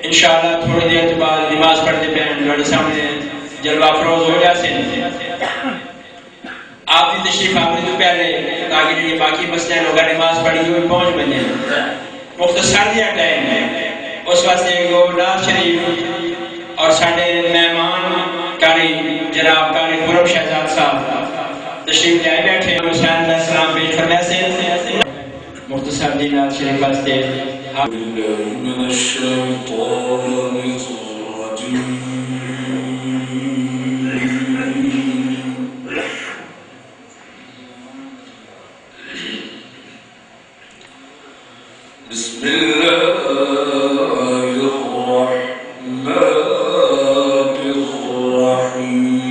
انشاءاللہ تھوڑی دیر کے بعد نماز پڑھتے پہ ہمارے سامنے جلوہ افروز ہو جاتے ہیں. آپ کی تشریف آوری تو پہلے تاکہ یہ باقی مسئلے ہوگا نماز پڑھی ہوئی پہنچ بنے مختصر دیا ٹائم ہے. اس واسطے گورنر شریف اور ساڈے مہمان قاری جناب قاری قرب شہزاد صاحب تشریف لے بیٹھے حسین علیہ السلام پیش فرمائے سے مختصر دینات شریف واسطے من الشيطان الرجيم بسم الله الرحمن الرحيم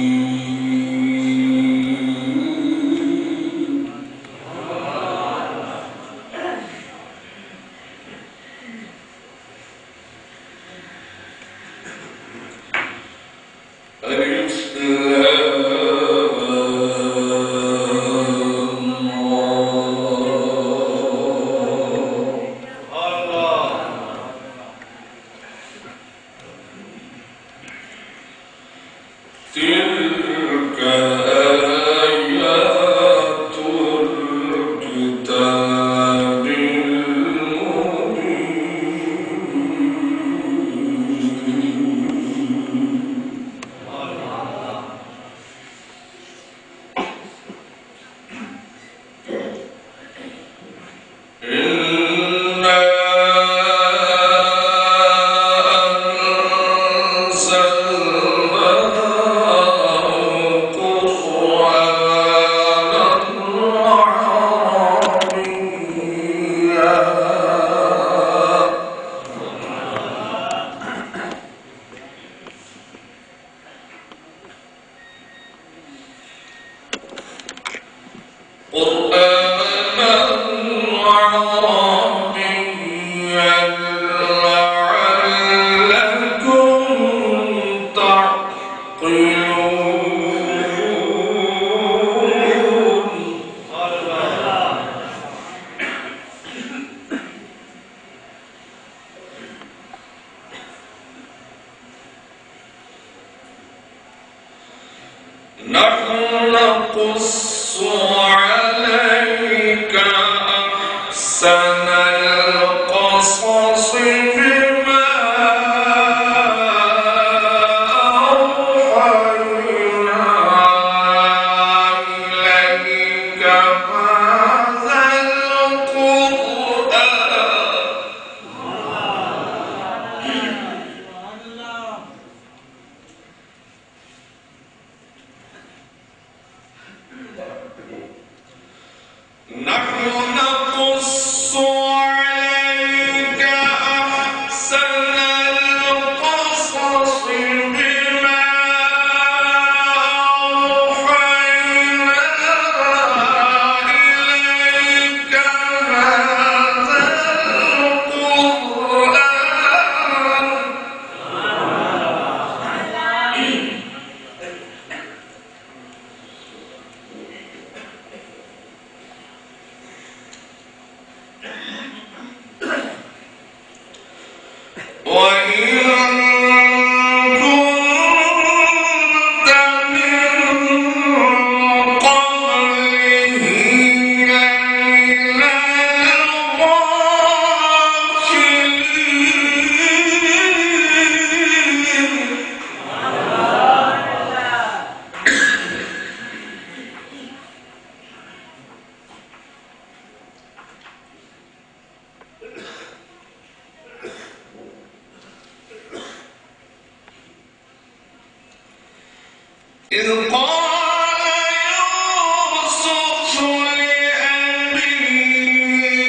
إذ قال يوسف لأبيه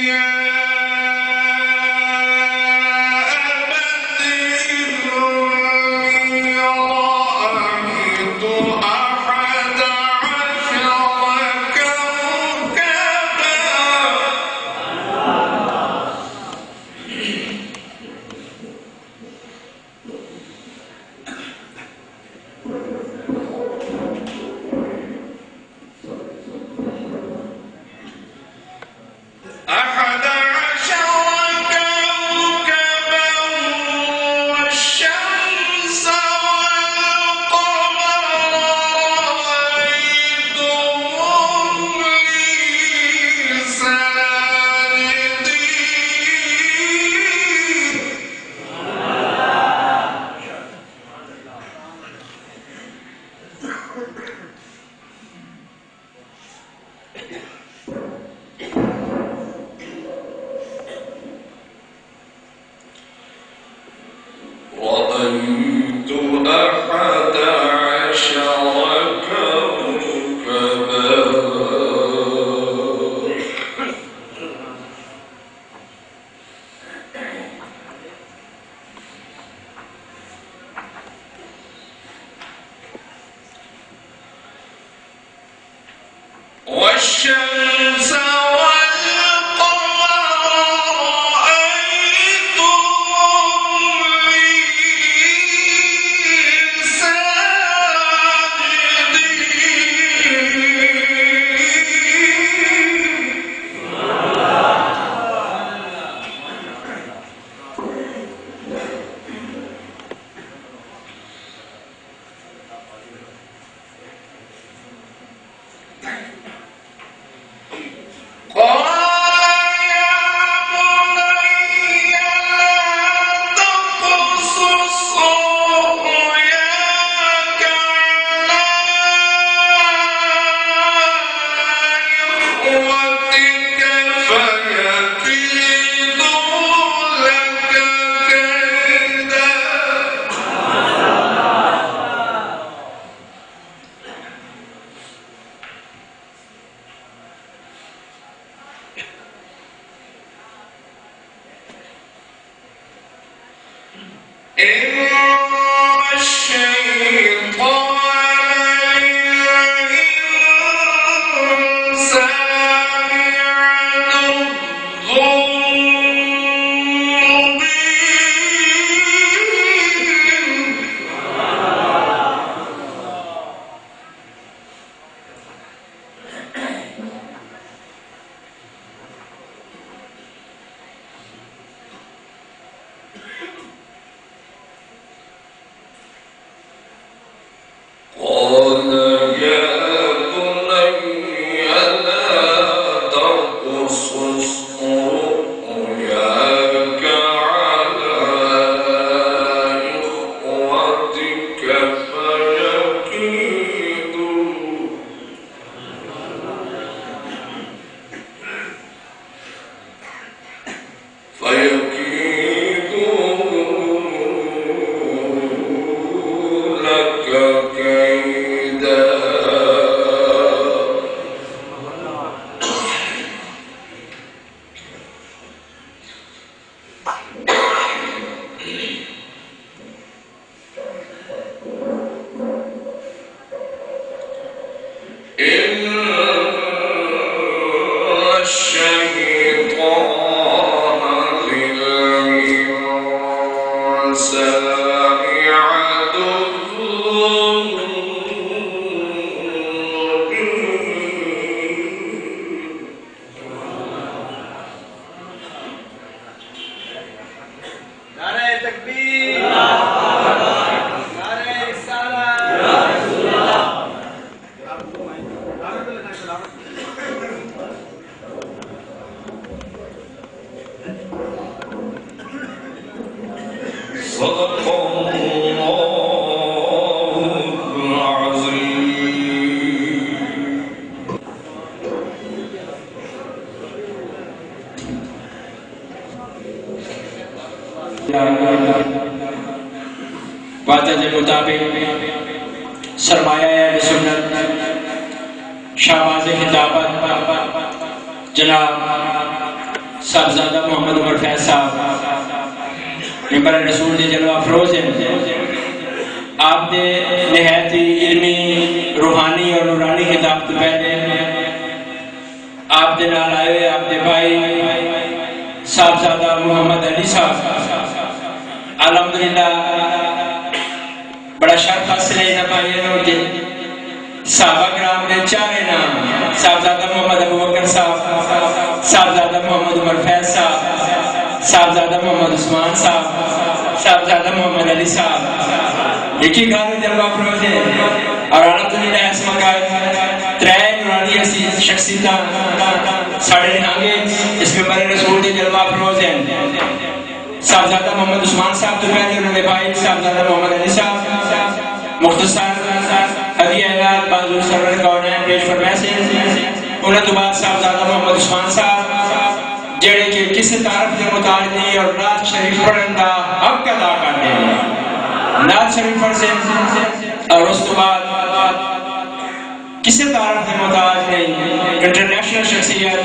يا أبت إني رأيت أحد عشر كوكبا أحد عشر كوكبا والشمس والقمر رأيتهم لي ساجدين رأيت أحد عشر كوكبا والشمس والقمر رأيتهم لي ساجدين قال يا بني لا تقصص رؤياك على إخوتك فيكيدوا لك كيدا إن الشيطان للإنسان عدو مبين قال يا بني لا تقصص رؤياك على إخوتك فيكيدوا لك كيدا إن الشيطان للإنسان عدو مبين نعرہ تکبیر، نعرہ رسالت، صدق الله العظيم. وعدہ کے مطابق سرمایہ اہل سنت شہباز خطابت جناب صاحبزادہ محمد عمر فیض صاحب ممبر رسول دے جلوہ افروز ہیں. آپ نے نہایت ہی علمی روحانی اور نورانی خطاب تو پہلے آپ دے نال آئے ہوئے آپ دے بھائی صاحبزادہ محمد علی صاحب الحمدللہ بڑا شرف حاصل ہے نہ بھائیوں کے صحابہ کرام کے چارے نام صاحبزادہ محمد ابو بکر صاحب صاحبزادہ محمد عمر فیض صاحب صاحبزادہ محمد عثمان صاحب صاحبزادہ محمد علی صاحب ایک ہی گھر جلوہ افروز ہے اور الحمدللہ اس وقت ترائے نورانی شخصیتاں ساڑھے نہانگے اس ممبر رسول دے جلوہ افروز ہیں. صاحبزادہ محمد عثمان صاحب تو پہلے انہوں نے بھائی صاحبزادہ محمد علی صاحب مختصر حدیعہ اعلان بازور سرور کونین پیش فرمائے سے انہوں تو بعد صاحبزادہ محمد عثمان صاحب جڑے کہ کسی طرف دے متعلقی اور نعت شریف پڑھن دا حق ادا کرنے ہیں نعت شریف پڑھ سے اور اس تو بعد کسی طرف دے متعلقی انٹرنیشنل شخصیت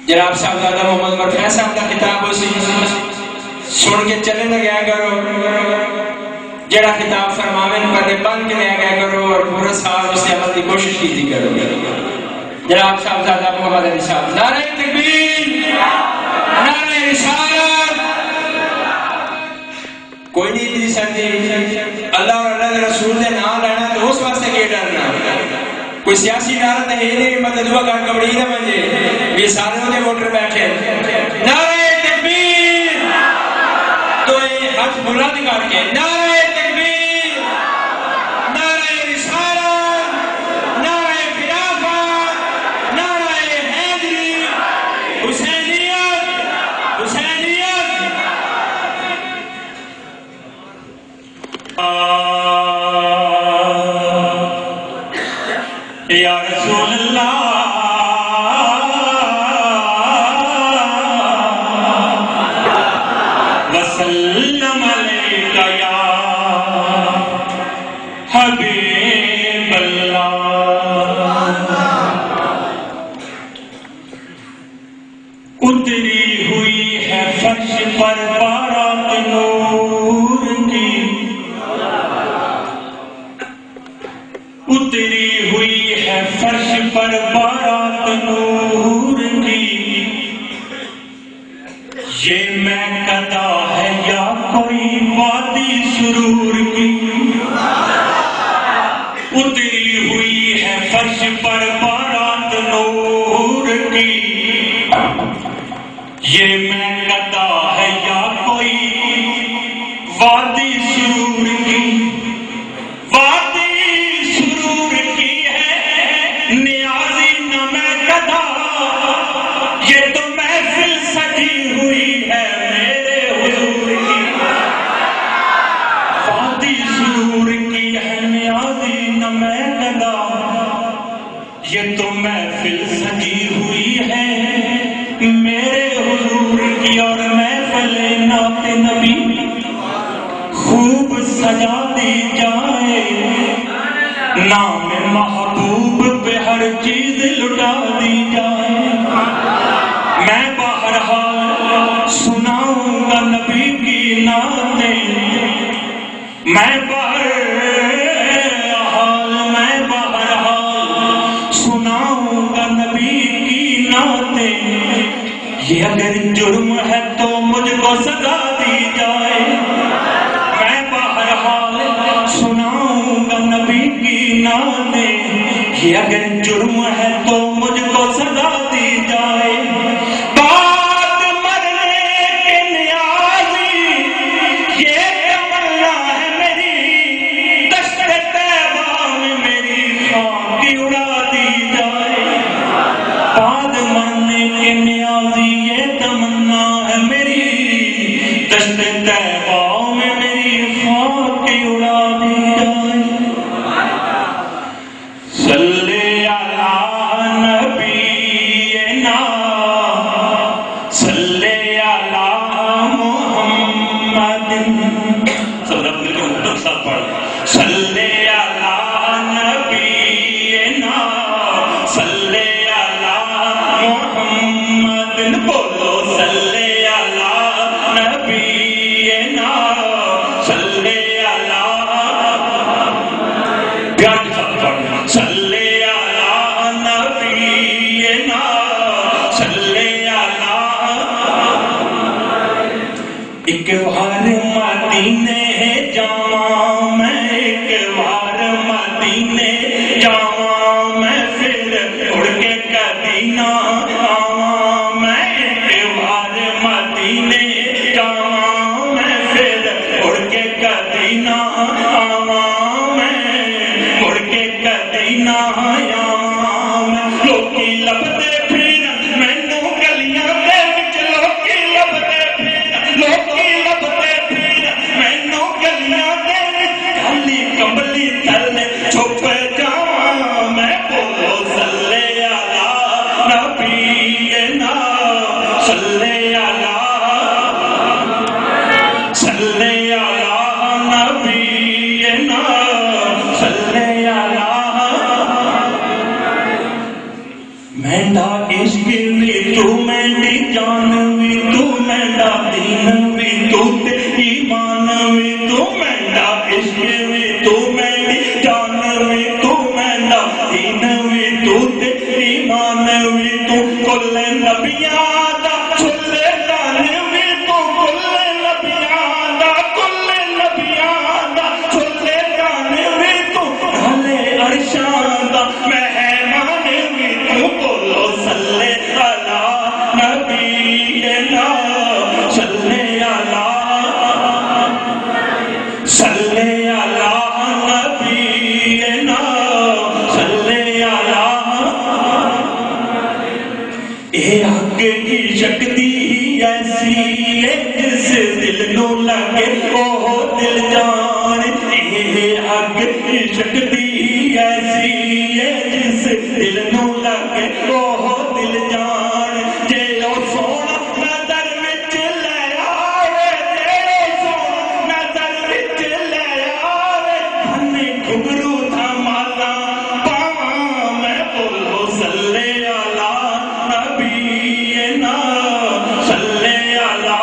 جناب صاحبزادہ محمد عمر فیض صاحب کا خطاب اسی سن کے چلے نہ گیا کرو جڑا خطاب فرماویں پڑھنے بند کے لیا گیا کرو اور پورا سال اس سے عمل کی کوشش کی تھی کرو. جناب صاحبزادہ محمد علی صاحب نعرہ تکبیر نعرہ رسالت کوئی نہیں دی سکتی اللہ اور اللہ کے رسول نے نام لینا تو اس واسطے کے ڈرنا کوئی سیاسی نعرہ تو ہے نہیں مدد ہوا کار کبڑی نہ بنجے یہ سارے ہوتے ووٹر بیٹھے نعرہ تکبیر تو یہ ہاتھ بلند کر کے نعرہ تکبیر نعرہ رسالت نعرہ خلافت نعرہ حیدری حسینیت حسینیت یا رسول اللہ وسلم علیک یا حبیب اللہ. اتری ہوئی ہے فرش پر بارات نور کی اتری ہوئی ہے فرش پر بارات نور کی یہ میں قدا ہے یا کوئی وادی سرور کی. اتری ہوئی ہے فرش پر بارات نور کی یہ میں قدا ہے یا کوئی وادی سرور کی. وادی سرور کی ہے نیازی نہ میں قدا یہ تو محفل سجی ہوئی ہے میرے حضور کی. وادی سرور کی ہے نیازی نہ میں قدا یہ تو محفل سجی ہوئی ہے میرے حضور کی. اور محفل نعت نبی خوب سجا دی جائے نام محبوب پہ ہر چیز لٹا دی جائے. میں بہرحال سناؤں گا نبی کی نعتیں میں بہرحال سناؤں گا نبی کی نعتیں. یہ اگر جرم ہے تو مجھ کو سزا دی جائے. میں بہرحال سناؤں گا نبی کی نعتیں یہ اگر جرم ہے تو مجھ کو سزا دی جائے. بات مرنے کے نیازی یہ تمنا ہے میری دشت طیبہ میں میری خاک اڑا دی جائے. بات مرنے کے نیازی یہ تمنا ہے میری دشت طیبہ میں میری خاک اڑا دی جائے. صلی علی نبینا صلی علی محمد صلی اللہ علیہ وسلم. پڑھ صلی علی نبینا صلی علی محمد بولو صلی علی نبینا صلی علی پیار کے ساتھ پڑھ صلی علی نبینا صلی علی ایک بار مدینے جاواں میں ایک بار مدینے جاواں میں پھر اڑ کے کبھی نہ آواں میں ایک بار مدینے جاواں میں پھر اڑ کے کبھی نہ آواں میں اڑ کے کبھی نہ آواں میں لوکی لبدے پھر مینوں گلیاں دے وچ لوکی لبدے پھر لوکی لبدے پھر مینوں گلیاں دے وچ کالی کمبلی تھلے چھپ جاواں میں بولو صلی علی نبینا صلی علی صلی علی نبینا صلی علی مینڈا عشق بھی تو مینڈی جان بھی تو مینڈا دین بھی تو تے ایمان بھی تو مینڈا عشق بھی تو مینڈی جان بھی تو مینڈا دین بھی تو تے ایمان بھی تو کل نبیاں دا کل دان بھی تو کل نبیاں دا کل نبیاں دا کل دان بھی تو بھلے عرشاں دا مہمان بھی تو بولو صلی علی نبینا صلی علی صلی علی نبینا صلی علی اے حق کی شکتی ایسی ہے جس دل نو لگے او دل جان اے حق کی شکتی ایسی ہے جس دل نو لگے او دل جان جے او سونا نظر وچ لے آوے جے او سونا نظر وچ لے آوے ہنے گھگرو دھمالا پاواں میں بولو صلی علی نبینا صلی علی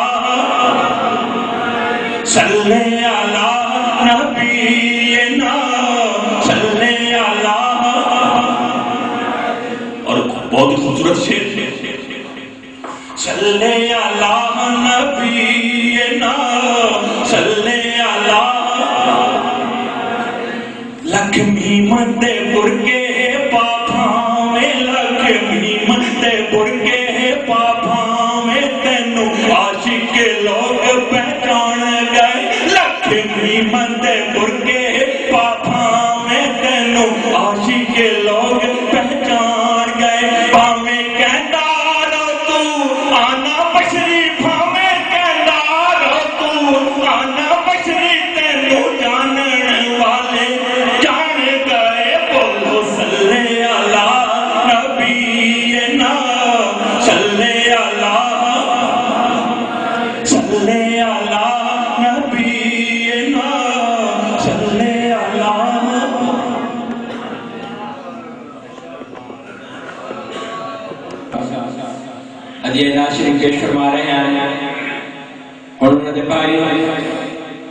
صلی علی نبینا صلی علی اور بہت خوبصورت شعر صلی علی نبینا صلی علی لکھمی مندے برکے پاپاں میں لکھمی مندے برکے پاپاں میں تینوں عاشق لوگ پہچان گئے لکھمی مندے برکے پاپاں میں تینوں عاشق لوگ پہچان گئے پامیں کہندا رو تو آنا بشری پامیں کہندا رو تو آنا بشری تینوں جانن والے جان گئے بولو صلی علی نبینا صلی علی صلی علی نبینا صلی علی ادیے ناز شریف پیش فرما رہے ہیں اور انہوں نے بھائی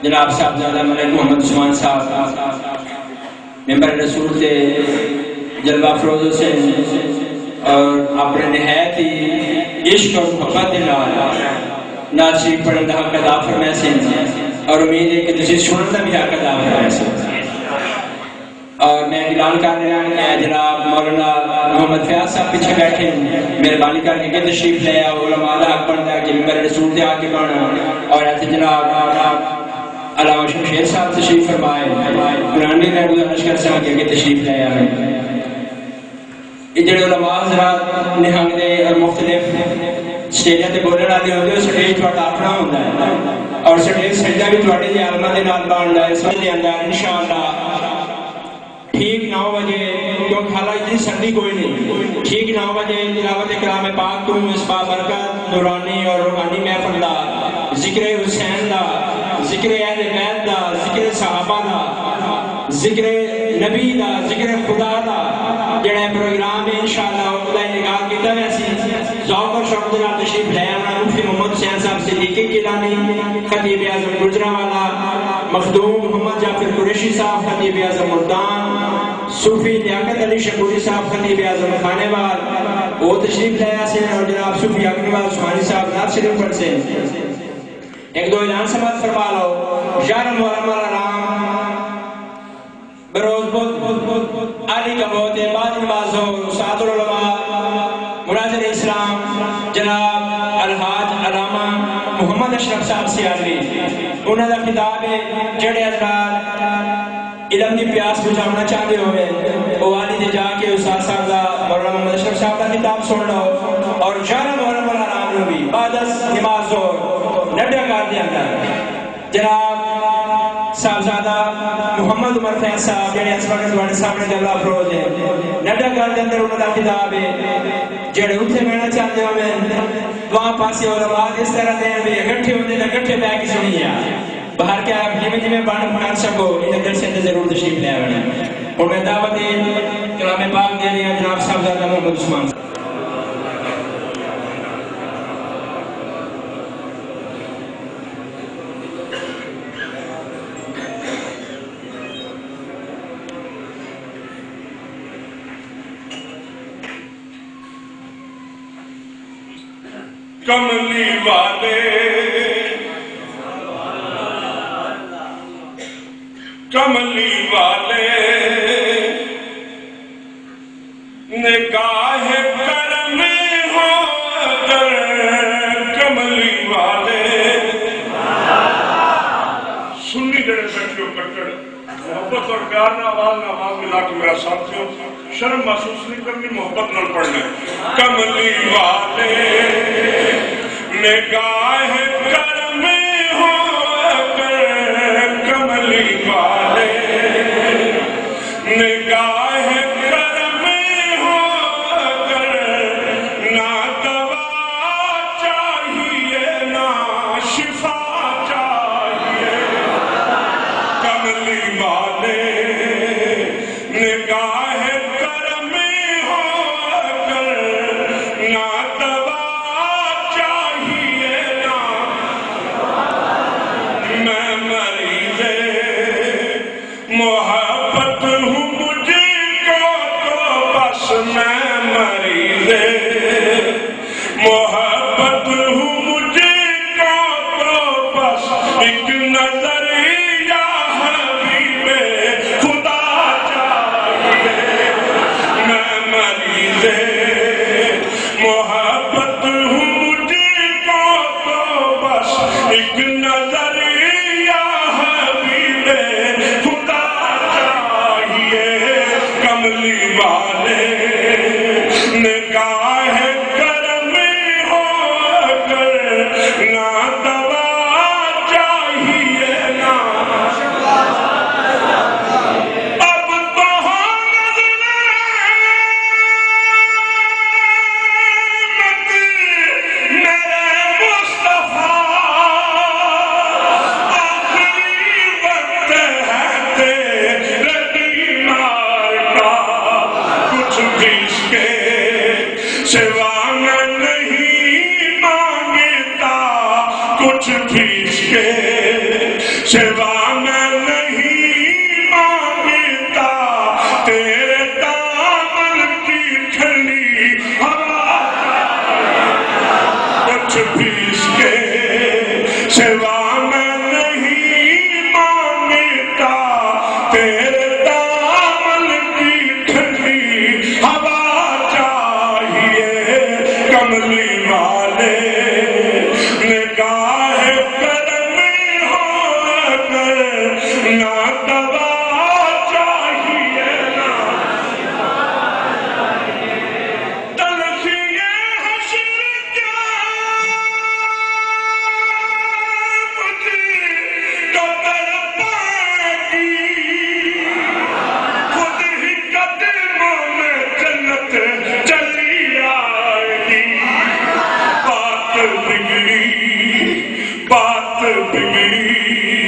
جناب صاحبزادہ ملک محمد عثمان صاحب ممبر رسول سے جلوہ افروز حسین اور اپنے نہایت ہی عشق اور محبت دے نال ناز شریف پڑھن دا حق ادا فرمائے سن اور امید ہے کہ تسی سنن دا بھی حق ادا فرمائے سن اور میں اعلان کر رہا ہوں کہ جناب مولانا محمد فیاض صاحب پیچھے بیٹھے ہیں مہربانی کر کے تشریف لے آؤ علماء دا حق بنتا ہے کہ ممبر رسول سے آ کے پڑھنا اور ایسے جناب علامہ شمشیر صاحب تشریف فرمائے قرآن میں گزارش کر سکیں کہ تشریف لے آئے یہ جڑے علماء حضرات نہنگ دے اور مختلف سٹیجاں تے بولن والے ہوندے او سٹیج تہاڈا اپنا ہوندا ہے اور سٹیج سجدہ بھی تہاڈے دے عالماں دے نال بندا ہے سمجھ دے اندر انشاءاللہ ٹھیک 9 بجے کیونکہ حالانکہ اتنی سردی کوئی نہیں ٹھیک 9 بجے تلاوت کلام پاک تو اس بابرکت نورانی اور روحانی محفل دا ذکر حسین دا ذکر اہل بیت دا، ذکر صحابہ دا، ذکر نبی دا، ذکر خدا دا جڑا پروگرام ہے انشاءاللہ خدا نگاہ کیتا ویسی ذوق اور شوق دے نال تشریف لے آنا مفتی محمد حسین صاحب صدیقی گیلانی، خطیب اعظم گجرانوالہ، مخدوم محمد جعفر قریشی صاحب خطیب اعظم ملتان، صوفی لیاقت علی شکوری صاحب خطیب اعظم خانیوال وہ تشریف لے آسے، اور جناب صوفی اگنیوال عثمانی صاحب نعت شریف پڑھ سے ایک دو اعلان سماعت فرما لو۔ یار محرم الرام بروز بدھ علی کا بہت بعد نماز ہو، سعد العلماء مناظر اسلام جناب الحاج علامہ محمد اشرف صاحب سیالوی انہوں کا خطاب ہے جڑے حضرات علم دی پیاس بجھانا چاہتے ہوئے وہ والی دے جا کے استاد صاحب کا مولانا محمد اشرف صاحب کا خطاب سن لو، اور 11 محرم الحرام نو بھی بعد از نماز ہو نڈیا کر دیا جناب صاحبزادہ محمد عمر فیض صاحب جڑے اس وقت تواڈے سامنے جلوہ افروز ہیں نڈیا گھر دے اندر انہاں دا خطاب ہے جڑے اوتھے بہنا چاہتے ہو میں وہاں پاسے علماء اس طرح دے بھی اکٹھے ہوندے تے اکٹھے بیٹھ کے سنی آ باہر کے آپ جویں بن کر سکو ان دل سے ضرور تشریف لے آویں۔ اور میں دعوت کلام پاک دے رہے ہیں جناب صاحبزادہ محمد عثمان کملی والے کملی والے نگاہ کرم ہو اگر کملی والے سنی جڑے بیٹھے ہو کٹڑ محبت اور پیار نہ آواز ملا کے میرا ساتھیوں شرم محسوس نہیں کرنی، محبت نہ پڑھنا۔ کملی والے نگاہ کرم ہو اگر کملی والے نگاہ کرم ہو اگر نہ دوا چاہیے نہ شفا چاہیے۔ کملی والے نگاہ کرم ہو اگر نہ دوا چاہیے نہ میں مریض محبت ہوں مجھ کو تو بس میں مریض محبت ہوں مجھ کو تو بس ایک نظر یا حبیب خدا چاہیے۔ میں مریض محبت ہوں مجھ کو تو بس ایک نظر یا حبیب خدا چاہیے۔ کملی والے نگاہ کرم ہو اگر نہ دوا چاہیے نہ اب تو میرے مصطفیٰ آخری وقت ہے تیرے بیمار کا، کچھ بھی اس کے سوا میں نہیں مانگتا، کچھ بھی اس کے سوا میں نہیں مانگتا، تیرے دامن کی ٹھنڈی ہوا کچھ بھی اس کے سوا میں نہیں مانگتا، تیرے دامن کی ٹھنڈی ہوا چاہیے۔ کملی والے نگاہ کرم ہو اگر نہ دوا چاہیے نہ تلخی حشر کیا مجھے تو تڑپائے گی، خود ہی قدموں میں جنت چلی آئے گی۔ بات بگڑی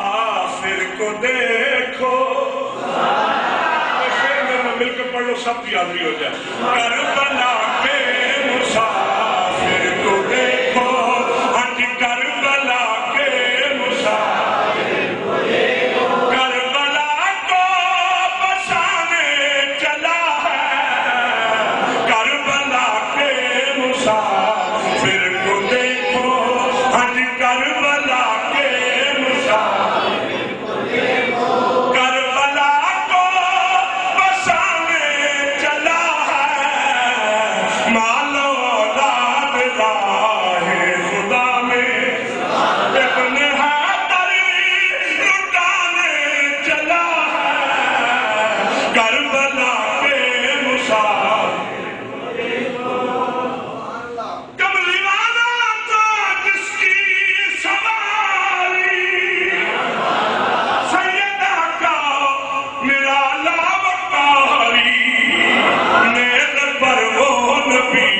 آخر کو دیکھو مل کے پڑھ لو سب یاد نہیں ہو جائے کربلا کے مسافر کو دیکھو ہٹ کربلا کے مسافر کو دیکھو کربلا کو بسانے چلا ہے کربلا کے مسافر کو دیکھو ہٹ کربلا کے مسافر کو دیکھو کربلا کو بسانے چلا ہے مالو اولاد راہ خدا میں ابن حیدر لٹانے چلا ہے کربلا کے مسافر کملی والا تھا جس کی سواری سیدہ کا میرا لاوکاری نیل پر وہ نبی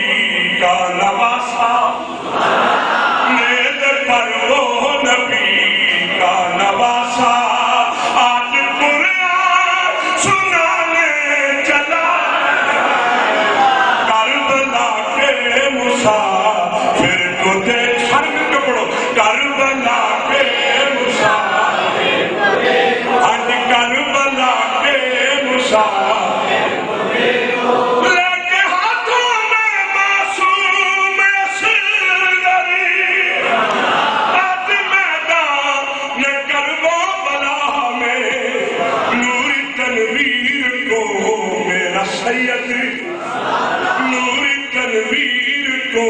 کا نواسا نیل پر وہ نبی کا نواسا آج قرآن سنانے چلا کربلا کے مسافر کو دیکھ ہر مل کے پڑھو کربلا کے مسافر کو دیکھو آج کربلا کے مسافر کو دیکھو لے کے ہاتھوں میں معصوم اصغری آج میدان کرب و بلا میں نور تنویر کو میرا سید نور تنویر کو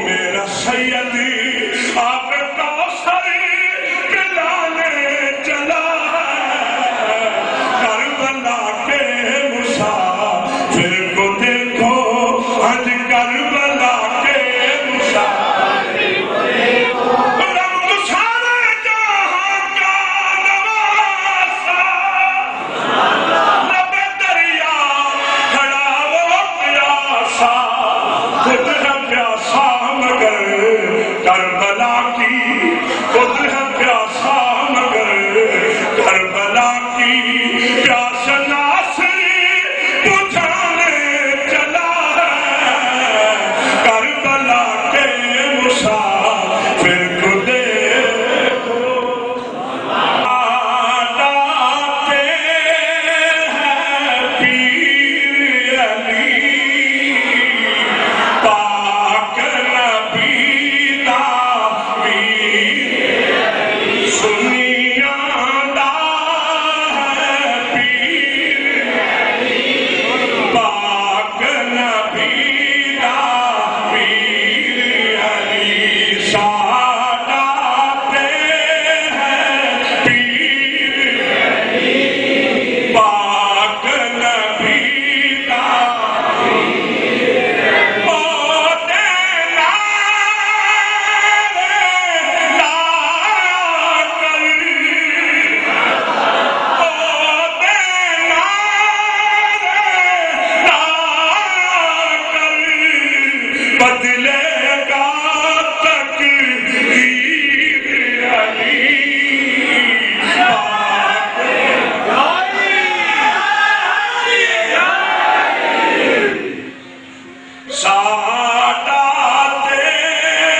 میرا سید آپ کوثر پلانے چلا ہے کربلا کے مسافر کو دیکھو آج کربلا کے مسافر کو دیکھو رب تو سارے جہاں کا نواسا لب دریا کھڑا وہ پیاسا خود ہے پیاسا مگر کربلا کی خود ہے پیاسا مگر کربلا کی پیاس ناصری بجھانے چلا ہے کربلا کے مسافر کو دیکھو آتے ہیں پیر علی پاک نبی داوی سنیا دا ہے پیر پاک نبی داوی علی ساداتے ہیں پیر پاک نبی داوی بدلے گا تقدیر علی ساداتے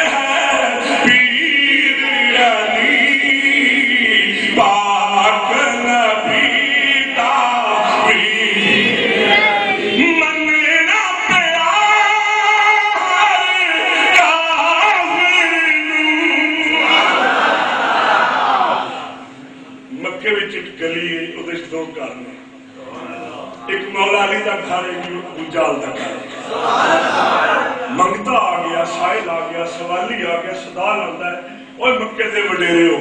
ہیں پیر علی پاک نبی داوی مننا پیار کافر مکے وچ ایک گلی ہے اودے وچ دو گھر نے ایک مولا علی دا گھر ہے ایک ابو جہل دا گھر ہے منگتا آ گیا سائل آ گیا سوالی آ گیا سدال آتا ہے اوے مکے دے وڈیرے ہو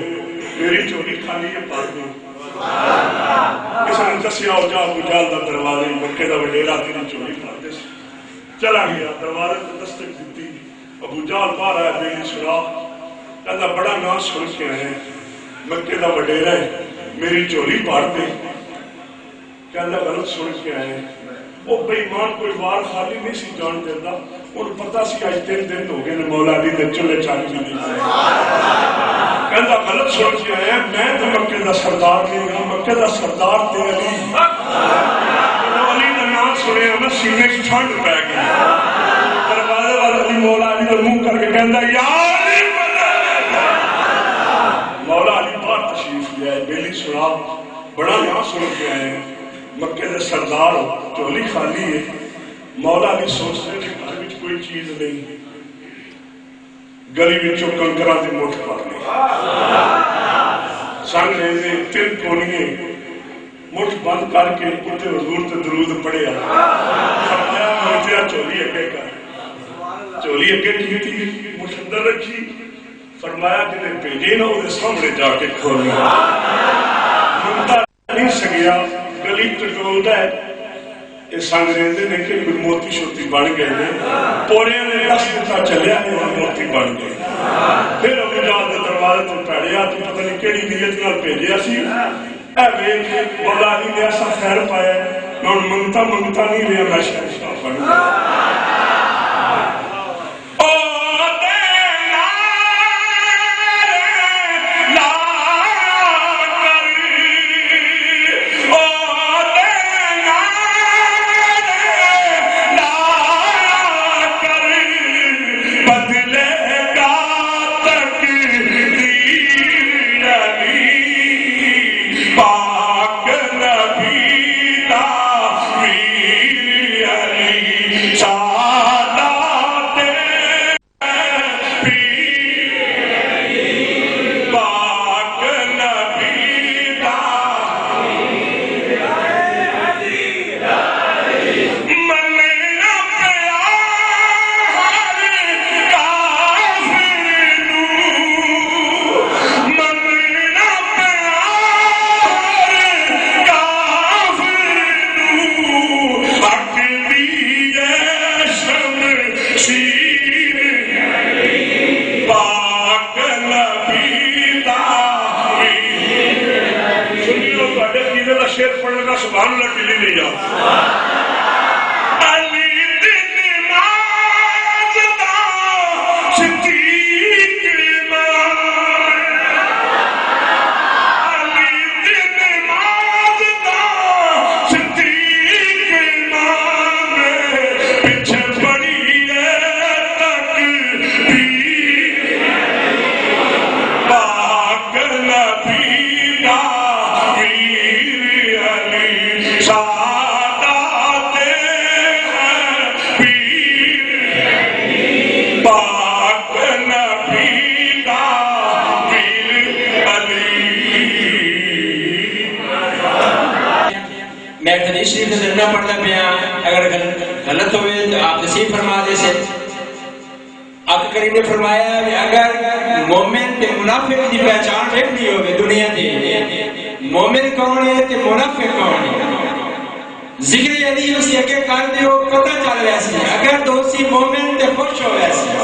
میری چولی خالی ہے پڑھ دو کسی نے دسیا ہو جا ابو جہل دا دروازے مکے دا وڈیرا تیری چولی پڑھ دے چلا گیا دروازے تے دستک دیتی ابو جہل باہر آیا میری سراخ کہندا بڑا نام سن کے آئے مکے دا وڈیرا ہے میری چولی پڑھ دے کہندا غلط سن کے آئے وہ بے ایمان کوئی وار خالی نہیں سی جان دیتا ان پتہ سی آج 3 دن ہو گئے مولا علی دے چولہے چاک بھی نہیں کہندا غلط سن کے آیا میں تو مکے دا سردار نہیں ہوں مکے دا سردار تے علی جب علی دا نام سنیا نا سینے چ ٹھنڈ پی گئی دروازے والا علی مولا علی دا منہ کر کے کہندا یا علی مولا علی باہر تشریف لے آئے بیلی سنا بڑا نام سن کے آئے مکے دے سردار چولی خالی ہے مولا علی سوچتے کہ گھر میں کوئی چیز نہیں گلی بچوں کنکراں دی مٹھ پڑ لی سنگ ریزے تین کونیے مٹھ بند کر کے اتنے حضور تے درود پڑھیا فرمایا موتیا چولی اگے کر چولی اگے کی تھی مٹھ اندر رکھی فرمایا کہ نے بھیجے نا وہ سامنے جا کے کھولیا منتا نہیں سکیا گلی ٹٹولتا ہے یہ سنگ ریزے نے کہ موتی شوتی بن گئے ہیں پورے نے دس دیتا چلیا ہے اور موتی بن گئے پھر ابو جہل دے دروازے تو پیڑیا تو پتہ نہیں کیڑی نیت نال بھیجیا سی اے ویکھ مولا علی نے ایسا خیر پایا میں ہن منگتا نہیں لیا میں شاہ بن گیا سبحان اللہ ٹلی نہیں جا علی دن ماجدہ صدیق ایمان علی دن ماجدہ صدیق ایمان پیچھے پڑی ہے تکبیر پاک نبی دا میں حدیث شریف سے نہ پڑھنا پیا اگر غلط ہوئے تو آپ نصیب فرما دے سے آپ کریم نے فرمایا کہ اگر مومن تے منافق کی پہچان دیکھنی ہوگی دنیا دی مومن کون ہے تے منافق کون ہے ذکر علی اسی اگے کر دیو پتہ چل ویسی اگر دوستی مومن تے خوش ہو ویسی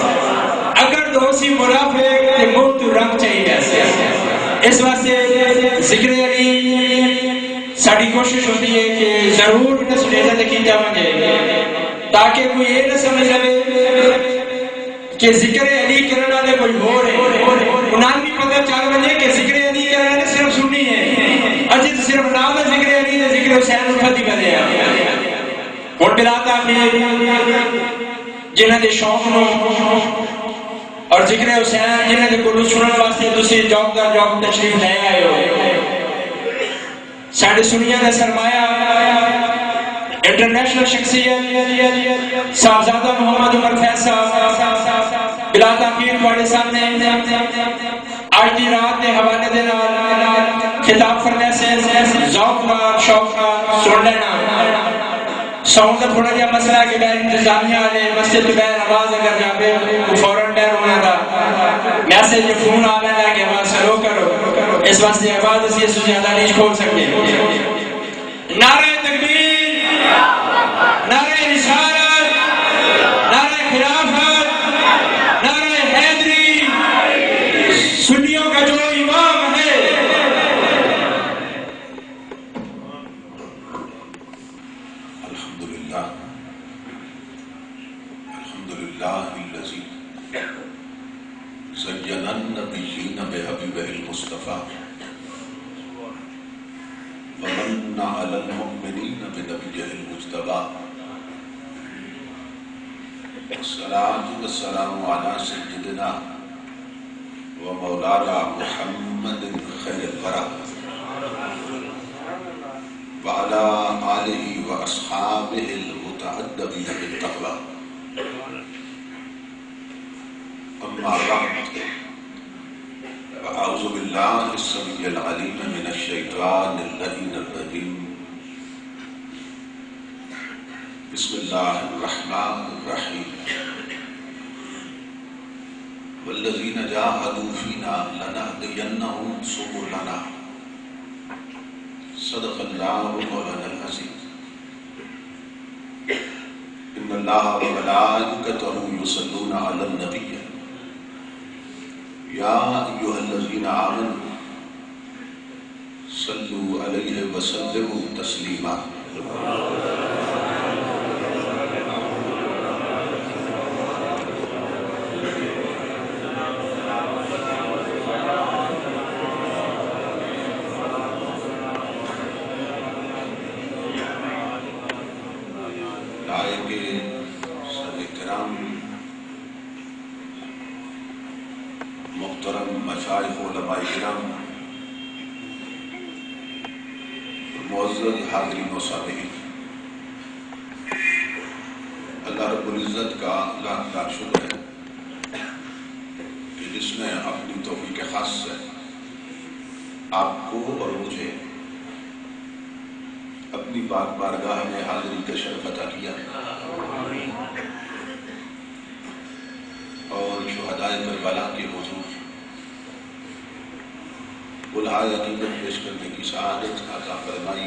اگر دوستی منافق تے منہ تو رنگ چاہیے ویسی اس واسطے ذکر علی ساری کوشش ہوتی ہے کہ ضرور نسلیت کی جاؤں تاکہ کوئی یہ نہ سمجھ لے کہ ذکر علی کرنا والے کوئی ہو رہے انہوں بھی پتہ چل رہے کہ ذکر علی کرنا والے صرف سنی ہے اجی صرف نام ہے ذکر علی نے ذکر حسین اٹھا دی بدے اور بلاتا جنہوں نے شوق نو اور ذکر حسین جنہوں نے کلو سننے واسطے دوسری جوب دا جوب تشریف لے آئے ہو ساڑھے سنیاں نے سرمایہ انٹرنیشنل شخصیت صاحبزادہ محمد عمر فیصل بلا تاخیر تھوڑے سامنے آج دی رات کے حوالے دے نال خطاب کرنے سے ذوق نال شوق نال سن لینا ساؤنڈ کا تھوڑا جہا مسئلہ ہے کہ بہر انتظامیہ والے مسجد بہر آواز اگر جاپے وہ فوراً ڈر ہونا تھا میسیج یہ فون آ لینا کہ آواز سلو کرو اس واسطے آواز اسی اس زیادہ نہیں کھول سکتے نعرہ تکبیر نعرہ رسالت نعرہ خلافت نعرہ حیدری سنیوں کا جو امام ہے الحمدللہ الذی زین النبیین بحبیبہ من على المؤمنين بنبيه المجتبى والصلاة والسلام على سيدنا ومولانا محمد خير الورى وعلى آله وأصحابه المتأدبين بالتقوى أما بعد أعوذ بالله السميع العليم من الشيطان اللعين الرجيم بسم الله الرحمن الرحيم والذين جاهدوا فينا لنهدينهم سبلنا صدق الله مولانا العظيم إن الله وملائكته يصلون على النبي يا أيها الذين آمنوا صلوا عليه وسلموا تسليما محترم مشائخ علماء کرام معزز حاضرین و سامعین، اللہ رب العزت کا لاکھ لاکھ شکر ہے کہ جس نے اپنی توفیق خاص سے آپ کو اور مجھے اپنی پاک بارگاہ میں حاضری کا شرف عطا کیا اور شہدائے کربلا کے حضور بلہائے عقیدت پیش کرنے کی سعادت عطا فرمائی۔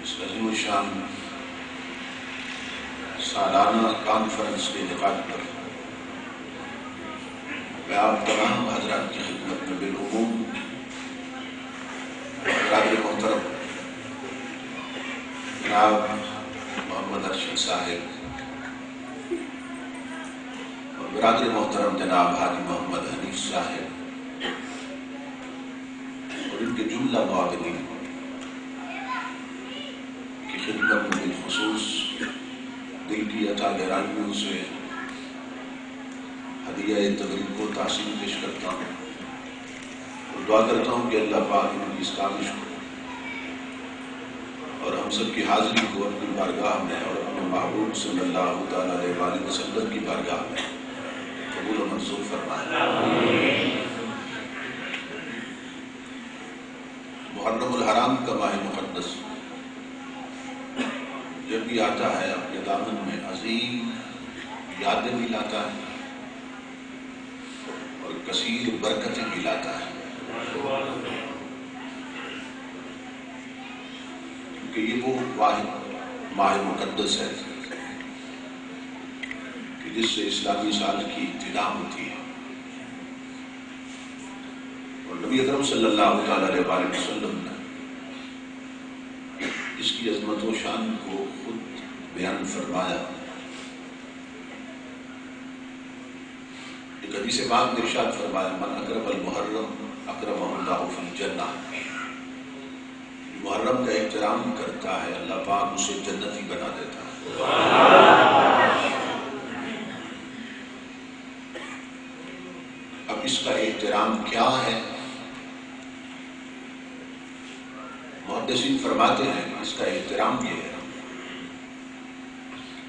اس عظیم الشان سالانہ کانفرنس کے انعقاد پر میں آپ تمام حضرات کی خدمت میں بالعموم برادر محترم جناب محمد ارشد صاحب اور برادر محترم جناب حاجی محمد حنیف صاحب اور ان کے جملہ معاونین کی خدمت میں بالخصوص دل کی عطا گہرائیوں سے ہدیہ تقریب کو تحسین پیش کرتا ہوں اور دعا کرتا ہوں کہ اللہ پاک ان کی ستائش کو اور ہم سب کی حاضری کو اپنی بارگاہ میں اور اپنے محبوب صلی اللہ تعالیٰ علیہ وسلم کی بارگاہ میں قبول و منظور فرمائے۔ محرم الحرام کا ماہ مقدس جب بھی آتا ہے اپنے دامن میں عظیم یادیں بھی لاتا ہے اور کثیر برکتیں بھی لاتا ہے، کیونکہ یہ وہ واحد ماہ مقدس ہے کہ جس سے اسلامی سال کی ابتدا ہوتی ہے اور نبی اکرم صلی اللہ تعالیٰ علیہ وسلم نے اس کی عظمت و شان کو خود بیان فرمایا۔ ایک حدیث پاک میں ارشاد فرمایا من اکرم المحرم اکرمہ اللہ فی الجنہ، محرم کا احترام کرتا ہے اللہ پاک اسے جنتی بنا دیتا ہے۔ اب اس کا احترام کیا ہے؟ محدثین فرماتے ہیں اس کا احترام یہ ہے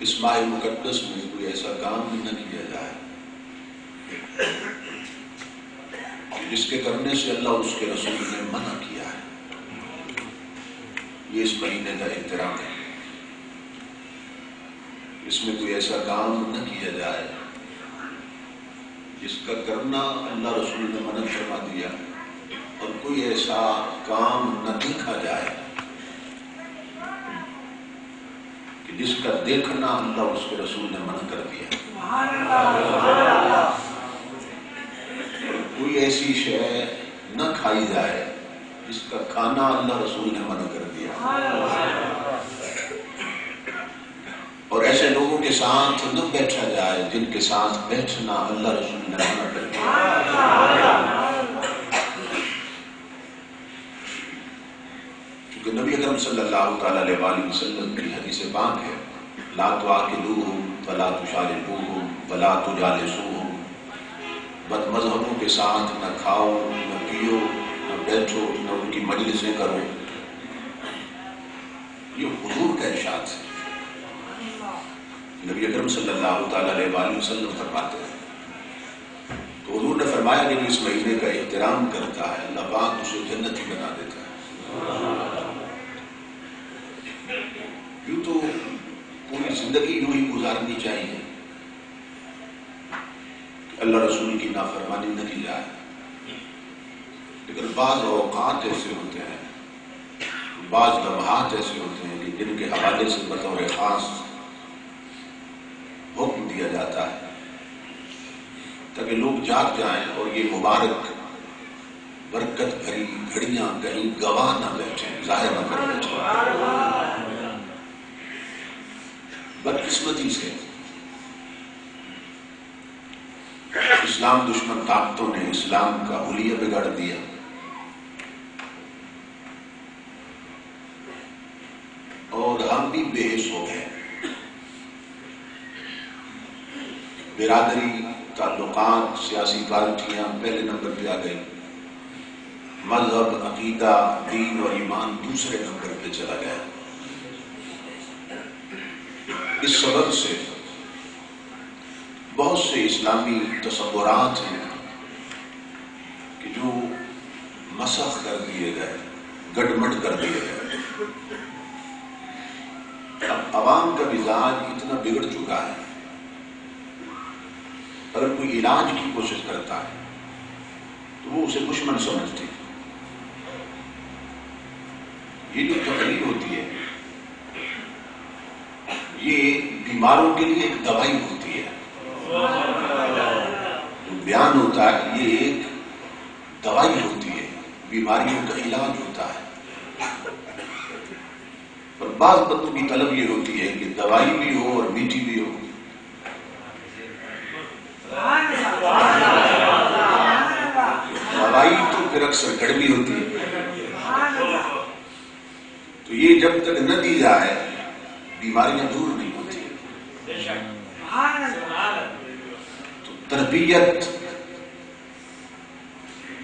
اس ماہ مقدس میں کوئی ایسا کام نہ کیا جائے کہ جس کے کرنے سے اللہ اس کے رسول نے منع کیا ہے۔ یہ اس مہینے کا احترام ہے، اس میں کوئی ایسا کام نہ کیا جائے جس کا کرنا اللہ رسول نے منع فرما دیا، اور کوئی ایسا کام نہ دیکھا جائے کہ جس کا دیکھنا اللہ اس کے رسول نے منع کر دیا، اور کوئی ایسی شے نہ کھائی جائے جس کا کھانا اللہ رسول نے منع کر دیا، اور ایسے لوگوں کے ساتھ نہ بیٹھا جائے جن کے ساتھ بیٹھنا اللہ رسول نے منع کر دیا۔ جو نبی اکرم صلی اللہ تعالی علیہ وآلہ وسلم کی حدیث پاک ہے، لا تعاقلوہم فلا تشارکوہم ولا تجالسوہم، بد مذہبوں کے ساتھ نہ کھاؤ نہ پیو نہ بیٹھو نہ ان کی مجلسیں کرو. یہ حضور کا ارشاد ہے. نبی اکرم صلی اللہ تعالی علیہ وآلہ وسلم فرماتے ہیں. تو حضور نے فرمایا کہ جو اس مہینے کا احترام کرتا ہے اللہ پاک اسے جنتی بنا دیتا ہے. یوں تو پوری زندگی یوں ہی گزارنی چاہیے کہ اللہ رسول کی نافرمانی نہ کی جائے، لیکن بعض اوقات ایسے ہوتے ہیں، بعض لمحات ایسے ہوتے ہیں کہ جن کے حوالے سے بطور خاص حکم دیا جاتا ہے تاکہ لوگ جاگ جائیں اور یہ مبارک برکت بھری گھڑیاں کہیں گواہ نہ بیٹھیں، ظاہر نہ کر بیٹھیں. بدقسمتی سے اسلام دشمن طاقتوں نے اسلام کا حلیہ بگاڑ دیا. اور ہم بھی بے حس ہو گئے. برادری، تعلقات، سیاسی پارٹیاں پہلے نمبر پہ آ گئی، مذہب، عقیدہ، دین اور ایمان دوسرے نمبر پہ چلا گیا. اس سبب سے بہت سے اسلامی تصورات ہیں کہ جو مسخ کر دیے گئے، گڈمڈ کر دیے گئے. اب عوام کا مزاج اتنا بگڑ چکا ہے، اگر کوئی علاج کی کوشش کرتا ہے تو وہ اسے دشمن سمجھتے ہیں. یہ جو تقریر ہوتی ہے یہ بیماروں کے لیے ایک دوائی ہوتی ہے. جو بیان ہوتا ہے یہ ایک دوائی ہوتی ہے، بیماریوں کا علاج ہوتا ہے. اور بعض بندوں کی طلب یہ ہوتی ہے کہ دوائی بھی ہو اور میٹھی بھی ہو. دوائی تو پھر اکثر کڑوی ہوتی ہے، تو یہ جب تک نہ دی جائے بیماریاں دور نہیں ہوتی. تو تربیت،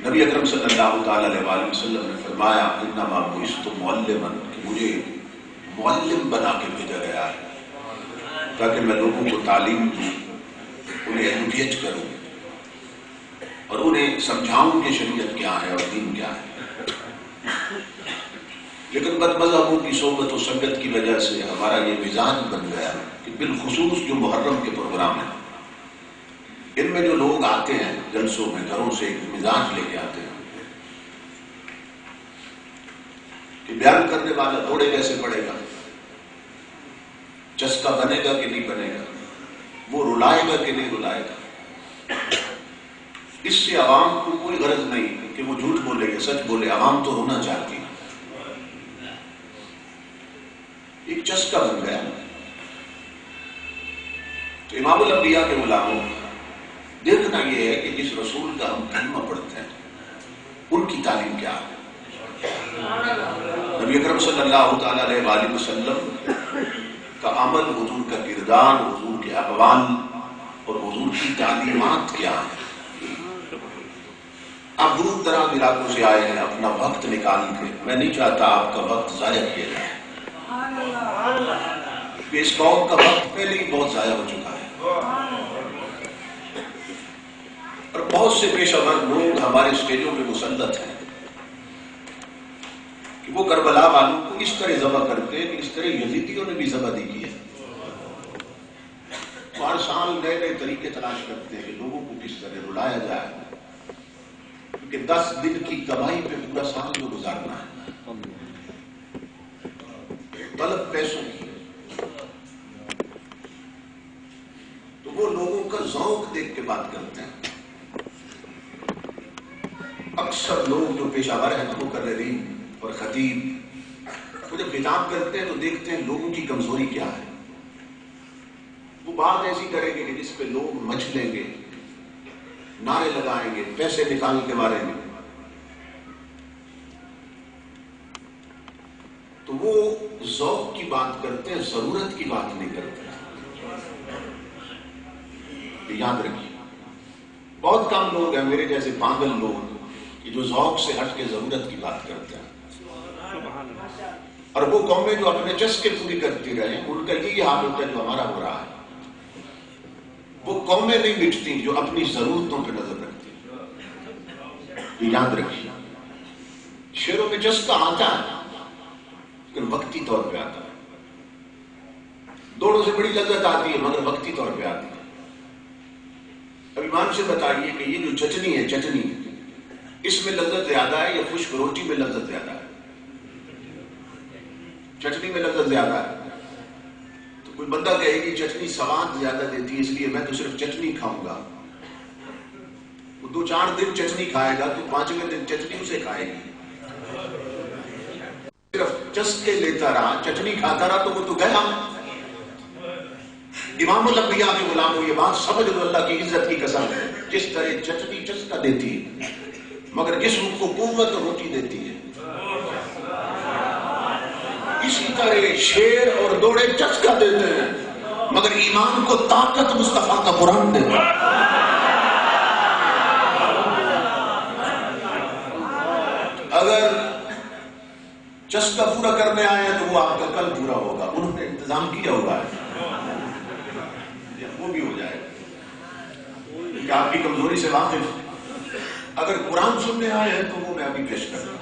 نبی اکرم صلی اللہ تعالی علیہ وآلہ وسلم نے فرمایا انما بعثت معلما، کہ مجھے معلم بنا کے بھیجا گیا ہے تاکہ میں لوگوں کو تعلیم دوں، انہیں ایجوکیٹ کروں اور انہیں سمجھاؤں کہ شریعت کیا ہے اور دین کیا ہے. لیکن بد مذہبوں کی صحبت و سنگت کی وجہ سے ہمارا یہ مزاج بن گیا کہ بالخصوص جو محرم کے پروگرام ہیں ان میں جو لوگ آتے ہیں جلسوں میں، گھروں سے ایک مزاج لے کے آتے ہیں کہ بیان کرنے والا دوڑے کیسے پڑے گا، چسکا بنے گا کہ نہیں بنے گا، وہ رلائے گا کہ نہیں رلائے گا. اس سے عوام کو کوئی غرض نہیں کہ وہ جھوٹ بولے کہ سچ بولے، عوام تو ہونا چاہتی ہے. ایک چسکا بن گیا. تو امام الانبیاء کے غلاموں دیکھنا یہ ہے کہ جس رسول کا ہم کلمہ پڑھتے ہیں ان کی تعلیم کیا ہے. نبی اکرم صلی اللہ تعالی علیہ وآلہ وسلم کا عمل، حضور کا کردار، حضور کے اقوال اور حضور کی تعلیمات کیا ہیں. آپ دور دراز علاقوں سے آئے ہیں اپنا وقت نکال کے، میں نہیں چاہتا آپ کا وقت ضائع کیا جائے. اس قوم کا وقت پہلے ہی بہت ضائع ہو چکا ہے اور بہت سے پیشہ ور لوگ ہمارے اسٹیجوں پہ مسلط ہیں کہ وہ کربلا والوں کو اس طرح ذبح کرتے کہ اس طرح یزیدیوں نے بھی ذبح دی کی ہے. ہر سال نئے نئے طریقے تلاش کرتے ہیں کہ لوگوں کو کس طرح رلایا جائے، کیونکہ 10 دن کی کمائی پہ پورا سال جو گزارنا ہے. طلب پیسوں کی، تو وہ لوگوں کا ذوق دیکھ کے بات کرتے ہیں. اکثر لوگ جو پیشہ ور ہیں مقررین اور خطیب وہ جب خطاب کرتے ہیں تو دیکھتے ہیں لوگوں کی کمزوری کیا ہے. وہ بات ایسی کریں گے کہ جس پہ لوگ مچلیں گے، نعرے لگائیں گے، پیسے نکال کے ماریں گے. تو وہ ذوق کی بات کرتے ہیں، ضرورت کی بات نہیں کرتے. یاد رکھیے، بہت کم لوگ ہیں میرے جیسے پاگل لوگ کہ جو ذوق سے ہٹ کے ضرورت کی بات کرتے ہیں. اور وہ قومیں جو اپنے چسکے پوری کرتی رہے ان کا یہی حال ہوتا ہے جو ہمارا ہو رہا ہے. وہ قومیں نہیں مٹتی جو اپنی ضرورتوں پہ نظر رکھتی. یہ یاد رکھیے، شعروں میں چسکا آتا ہے لیکن وقتی طور پہ آتا ہے. دوڑوں سے بڑی لذت آتی ہے مگر وقتی طور پہ آتی ہے. اب ایمان سے بتائیے کہ یہ جو چٹنی ہے، چٹنی اس میں لذت زیادہ ہے یا خشک روٹی میں لذت زیادہ ہے؟ چٹنی میں لذت زیادہ ہے. تو کوئی بندہ کہے کہ چٹنی سواد زیادہ دیتی ہے اس لیے میں تو صرف چٹنی کھاؤں گا. وہ 2-4 دن چٹنی کھائے گا تو 5ویں دن چٹنی اسے کھائے گی. صرف چسکے لیتا رہا، چٹنی کھاتا رہا تو وہ تو گیا. امام الانبیاء کے غلاموں یہ بات سمجھ لو، اللہ کی عزت کی قسم ہے، جس طرح چٹنی چسکا دیتی ہے مگر جسم کو قوت روٹی دیتی ہے، اسی طرح شیر اور دوڑے چسکا دیتے ہیں مگر ایمان کو طاقت مصطفیٰ کا قرآن دیتا ہے. اگر چسکا پورا کرنے آئے ہیں تو وہ آپ کا کل پورا ہوگا، انہوں نے انتظام کیا ہوگا ہے، وہ بھی ہو جائے کہ آپ کی کمزوری سے واقف. اگر قرآن سننے آئے ہیں تو وہ میں ابھی پیش کروں.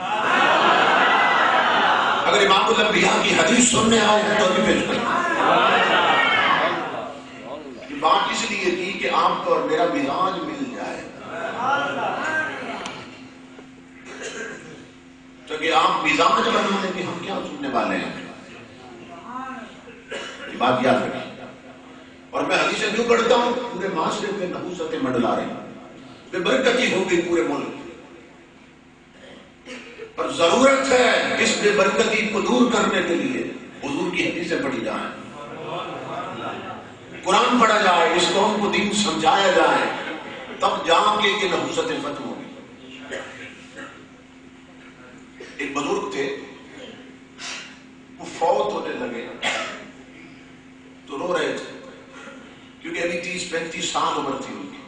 اگر امام الانبیاء کی حدیث سننے آئے ہیں تو ابھی پیش کروں. یہ بات اس لیے کی کہ آپ کو اور میرا مزاج مل جائے تاکہ آپ مزاج بنا لیں کہ ہم کیا سننے والے ہیں. یہ بات یاد رکھیں. اور میں حدیثیں کیوں پڑھتا ہوں؟ پورے معاشرے میں نحوستیں منڈلا رہی ہیں، بے برکتی ہو گئی پورے ملک. پر ضرورت ہے اس بے برکتی کو دور کرنے کے لیے حضور کی حدیثیں پڑھی جائیں، قرآن پڑھا جائے، اس قوم کو دین سمجھایا جائے، تب جا کے یہ نحوستیں ختم ہوگی. ایک بزرگ تھے، وہ فوت ہونے لگے تو رو رہے تھے کیونکہ ابھی 30-35 سال عمر تھی ان کی.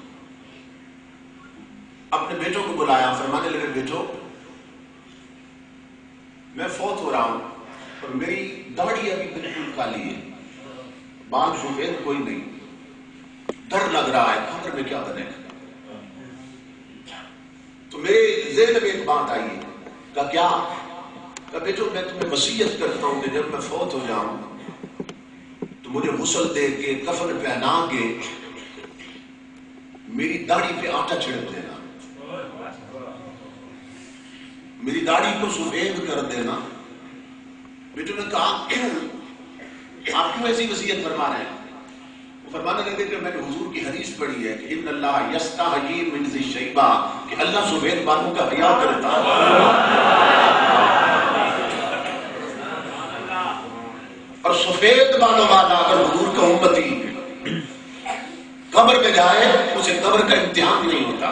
اپنے بیٹوں کو بلایا، فرمانے لگے بیٹو میں فوت ہو رہا ہوں اور میری داڑھی ابھی بالکل کالی ہے، بال سفید کوئی نہیں، ڈر لگ رہا ہے قبر میں کیا بنے گا. تو میرے ذہن میں ایک بات آئی، کہا کیا؟ کہا بیٹو میں تمہیں وصیت کرتا ہوں کہ جب میں فوت ہو جاؤں تو مجھے غسل دے کے کفن پہنا کے میری داڑھی پہ آٹا چھڑک دینا، میری داڑھی کو سفید کر دینا. بیٹو نے کہا کیوں؟ آپ کیوں ایسی وصیت فرما رہے ہیں؟ وہ فرمانے لگے کہ میں نے حضور کی حدیث پڑھی ہے کہ ان اللہ یستحیی من ذی الشیبہ، کہ اللہ سفید بالوں کا حیا کرتا ہے. اور سفید بالوں والا اگر حضور کا امتی قبر میں جائے اسے قبر کا امتحان نہیں ہوتا،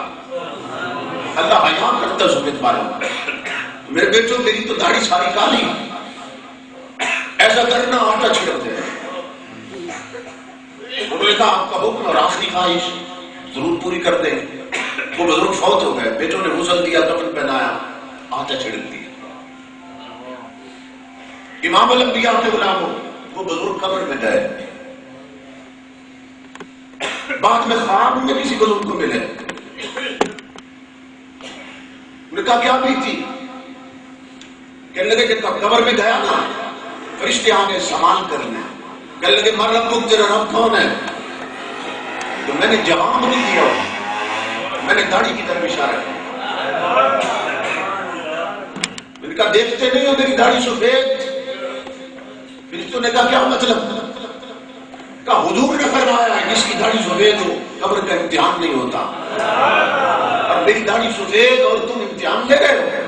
اللہ حیا کرتا سفید بالوں کا. میرے بیٹوں میری تو داڑھی ساری کالی، ایسا کرنا آٹا چھڑک دے. انہوں نے کہا آپ کا حکم اور آخری خواہش ضرور پوری کر دیں. وہ بزرگ فوت ہو گئے، بیٹوں نے غسل دیا، کفن پہنایا، آٹا چھڑک دیا. امام الانبیاء کے غلاموں وہ بزرگ قبر میں گئے، بعد میں خواب میں کسی بزرگ کو ملے. انہوں نے کہا کیا بیتی؟ کہنے لگے کہ قبر میں گیا نا فرشتے آگے سوال کرنے، کہنے لگے من ربک، تیرا رب کون ہے؟ تو میں نے جواب نہیں دیا، میں نے داڑھی کی طرف اشارہ کیا. میں نے کہا دیکھتے نہیں ہو میری داڑھی سفید؟ فرشتوں نے کہا کیا مطلب؟ کہا حضور نے فرمایا ہے جس کی داڑھی سفید ہو قبر کا امتحان نہیں ہوتا، اور میری داڑھی سفید اور تم امتحان لے رہے ہو.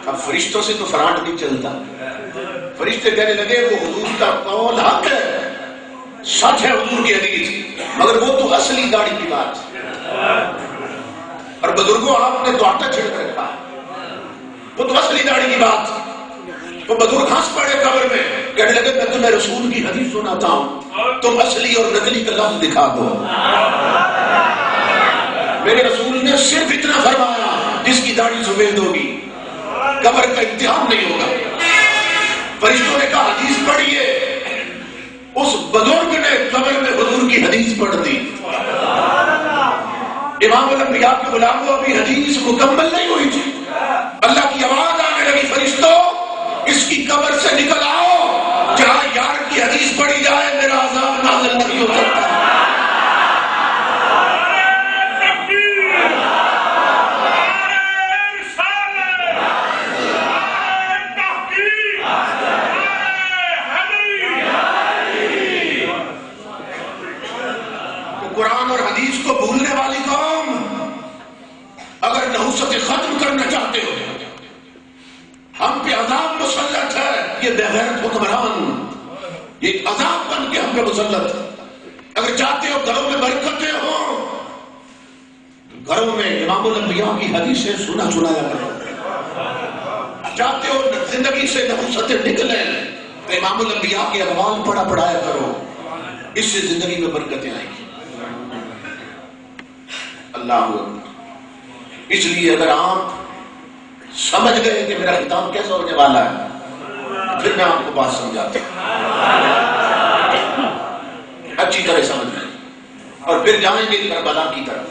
اب فرشتوں سے تو فراڈ نہیں چلتا. فرشتے کہنے لگے وہ حضور کا قول حق ہے، سچ ہے حضور کی حدیث، مگر وہ تو اصلی داڑھی کی بات. اور بزرگوں آپ نے تو آٹا چھڑک رکھا، وہ تو اصلی داڑھی کی بات. وہ بزرگ ہنس پڑے قبر میں، کہنے لگے میں تمہیں رسول کی حدیث سناتا ہوں، تم اصلی اور نقلی کا لفظ دکھا دو۔ میرے رسول نے صرف اتنا فرمایا، جس کی داڑھی سفید ہوگی قبر کا امتحان نہیں ہوگا۔ فرشتوں نے کہا حدیث پڑھیے، اس بزرگ نے قبر میں حضور کی حدیث پڑھ دی۔ امام الانبیاء کے غلام کو ابھی حدیث مکمل نہیں ہوئی تھی، اللہ کی آواز آنے لگی، فرشتوں اس کی قبر سے نکل آؤ، جہاں یار کی حدیث پڑھی جائے میرا عذاب نازل نہیں ہو سکتا۔ قرآن اور حدیث کو بھولنے والی قوم، اگر نحوست ختم کرنا چاہتے ہو، ہم پہ عذاب مسلط ہے، یہ بے غیرت حکمران یہ عذاب بن کے ہم پہ مسلط ہے۔ اگر چاہتے ہو گھروں میں برکتیں ہوں، گھروں میں امام الانبیاء کی حدیثیں سنا سنایا کرو۔ چاہتے ہو زندگی سے نحوستیں نکلیں، تو امام الانبیاء کے اقوال پڑھا پڑھایا کرو، اس سے زندگی میں برکتیں آئیں گی۔ اللہ اکبر۔ اس لیے اگر آپ سمجھ گئے کہ میرا خطاب کیسا ہونے والا ہے، پھر میں آپ کو بات سمجھاتا ہوں، اچھی طرح سمجھ لیں، اور پھر جائیں گے کربلا کی طرف،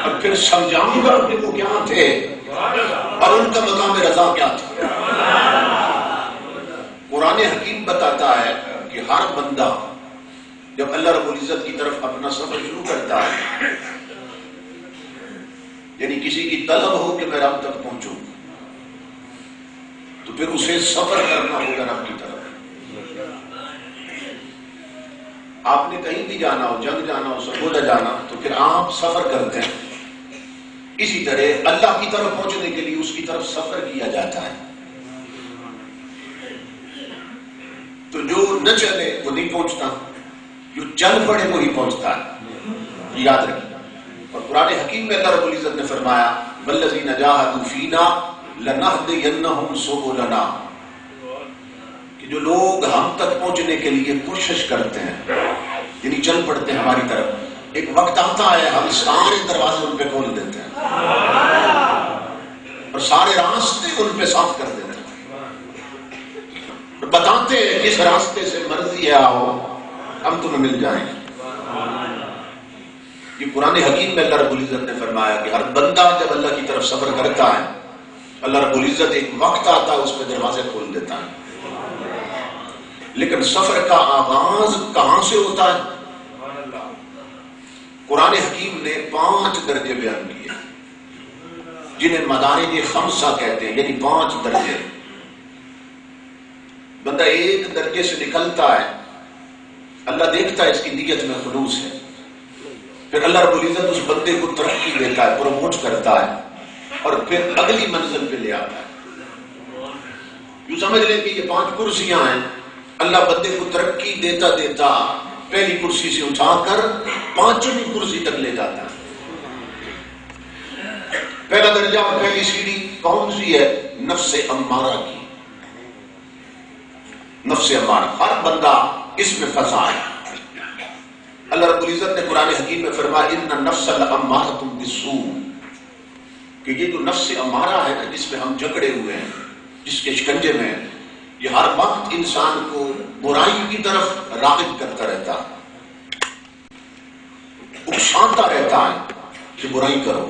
اور پھر سمجھاؤں گا کہ وہ کیا تھے اور ان کا مقام رضا کیا تھا۔ قرآن حکیم بتاتا ہے کہ ہر بندہ جب اللہ رب العزت کی طرف اپنا سفر شروع کرتا ہے، یعنی کسی کی طلب ہو کہ میں رب تک پہنچوں، تو پھر اسے سفر کرنا ہوگا رب کی طرف۔ آپ نے کہیں بھی جانا ہو، جنگ جانا ہو، سرگودا جانا، تو پھر آپ سفر کرتے ہیں۔ اسی طرح اللہ کی طرف پہنچنے کے لیے اس کی طرف سفر کیا جاتا ہے۔ تو جو نہ چلے وہ نہیں پہنچتا، جو چل پڑے وہی پہنچتا ہے، یاد رکھیے۔ اور قرآن حکیم میں اللہ رب العزت نے فرمایا والذین جاہدوا فینا لنہدینہم سبلنا، کہ جو لوگ ہم تک پہنچنے کے لیے کوشش کرتے ہیں، یعنی چل پڑتے ہیں ہماری طرف، ایک وقت آتا ہے ہم سارے دروازے ان پہ کھول دیتے ہیں اور سارے راستے ان پہ صاف کر دیتے ہیں، بتاتے ہیں جس راستے سے مرضی ہے آؤ، ہم تمہیں مل جائیں گے۔ یہ قرآن حکیم میں اللہ رب العزت نے فرمایا کہ ہر بندہ جب اللہ کی طرف سفر کرتا ہے، اللہ رب العزت ایک وقت آتا ہے اس پہ دروازے کھول دیتا ہے۔ لیکن سفر کا آغاز کہاں سے ہوتا ہے؟ قرآن حکیم نے 5 درجے بیان کیے، جنہیں مدارج خمسہ کہتے ہیں، یعنی 5 درجے۔ بندہ ایک درجے سے نکلتا ہے، اللہ دیکھتا ہے اس کی نیت میں خلوص ہے، پھر اللہ رب العزت اس بندے کو ترقی دیتا ہے، پروموٹ کرتا ہے، اور پھر اگلی منزل پہ لے آتا ہے۔ یوں سمجھ لیں کہ یہ 5 کرسیاں ہیں، اللہ بندے کو ترقی دیتا دیتا پہلی کرسی سے اٹھا کر 5ویں کرسی تک لے جاتا ہے۔ پہلا درجہ اور پہلی سیڑھی کون سی ہے؟ نفس امارہ کی۔ نفس امارہ، ہر بندہ اس میں پھنسا ہے۔ اللہ رب العزت نے قرآن حکیم میں فرمایا ان النفس لامارۃ بالسوء، کہ یہ جو نفس امارہ ہے نا، جس میں ہم جکڑے ہوئے ہیں، جس کے شکنجے میں، یہ ہر وقت انسان کو برائی کی طرف راغب کرتا رہتا ہے، اکساتا رہتا ہے کہ برائی کرو،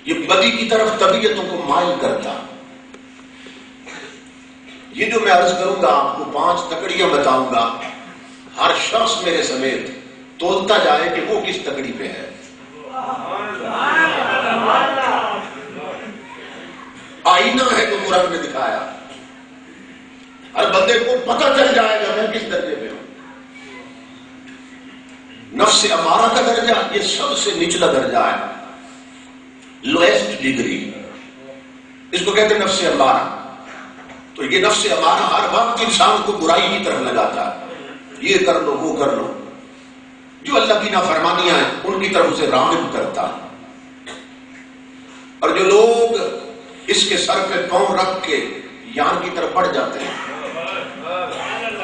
یہ بدی کی طرف طبیعتوں کو مائل کرتا ہے۔ یہ جو میں عرض کروں گا آپ کو 5 تکڑیاں بتاؤں گا، ہر شخص میرے سمیت تولتا جائے کہ وہ کس تکڑی پہ ہے۔ آئینہ ہے تو قرآن میں دکھایا، ہر بندے کو پتہ چل جائے گا میں کس درجے پہ ہوں۔ نفس امارہ کا درجہ یہ سب سے نچلا درجہ ہے، لوئسٹ ڈگری، اس کو کہتے ہیں نفس امارہ۔ تو یہ نفس امارہ ہر وقت انسان کو برائی کی طرف لگاتا ہے، یہ کر لو وہ کر لو، جو اللہ کی نافرمانیاں ہیں ان کی طرف اسے راغب کرتا ہے۔ اور جو لوگ اس کے سر پہ پاؤں رکھ کے یان کی طرف بڑھ جاتے ہیں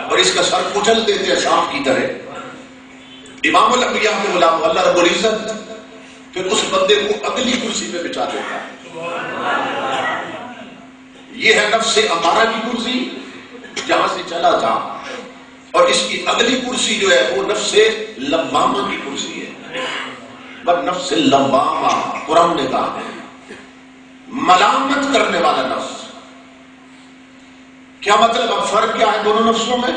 اور اس کا سر کچل دیتے ہیں سانپ کی طرح. امام الانبیاء کے غلام اللہ رب العزت پھر اس بندے کو اگلی کرسی پہ بچھا دیتا ہے. یہ ہے نفس امارہ کی کرسی جہاں سے چلا تھا, اور اس کی اگلی کرسی جو ہے وہ نفس لوامہ کی کرسی ہے. بس نفس لوامہ قرآن نے کہا ہے ملامت کرنے والا نفس. کیا مطلب؟ اب فرق کیا ہے دونوں نفسوں میں؟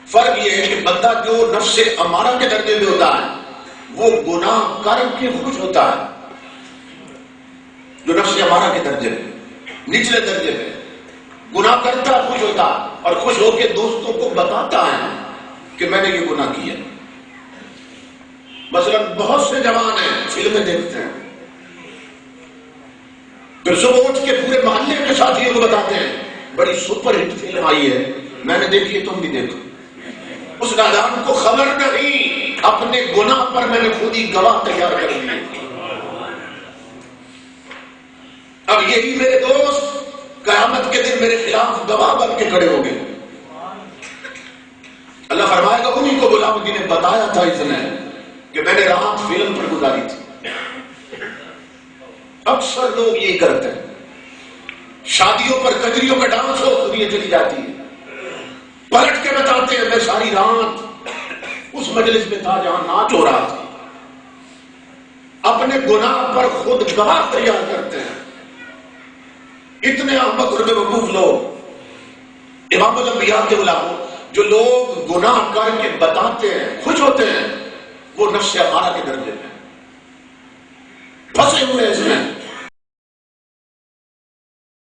فرق یہ ہے کہ بندہ جو نفس امارہ کے درجے میں ہوتا ہے وہ گناہ کر کے خوش ہوتا ہے. جو نفس امارہ کے درجے میں نچلے درجے میں گناہ کرتا ہے خوش ہوتا ہے, اور خوش ہو کے دوستوں کو بتاتا ہے کہ میں نے یہ گناہ کیا. مثلا بہت سے جوان ہیں فلمیں دیکھتے ہیں, پھر صبح اٹھ کے پورے محلے کے ساتھیوں کو بتاتے ہیں بڑی سپر ہٹ فلم آئی ہے, میں نے دیکھی ہے تم بھی دیکھو. اس نادان کو خبر نہیں اپنے گناہ پر میں نے خود ہی گواہ تیار کر دیے. اب یہی میرے دوست قیامت کے دن میرے خلاف گواہ بن کے کھڑے ہو گئے. اللہ فرمائے گا انہیں کو بلاؤ جنہیں بتایا تھا اس نے کہ میں نے رات فلم پر گزاری تھی. اکثر لوگ یہی کرتے ہیں, شادیوں پر کجریوں کا ڈانس ہو دنیا چلی جاتی ہے, پلٹ کے بتاتے ہیں میں ساری رات اس مجلس میں تھا جہاں ناچ ہو رہا تھا. اپنے گناہ پر خود گواہ تیار کرتے ہیں. اتنے احمق اور بیوقوف لوگ امام الانبیاء کے غلام جو لوگ گناہ کر کے بتاتے ہیں خوش ہوتے ہیں وہ نفس امارہ کے درجے میں پھنسے ہوئے اس میں.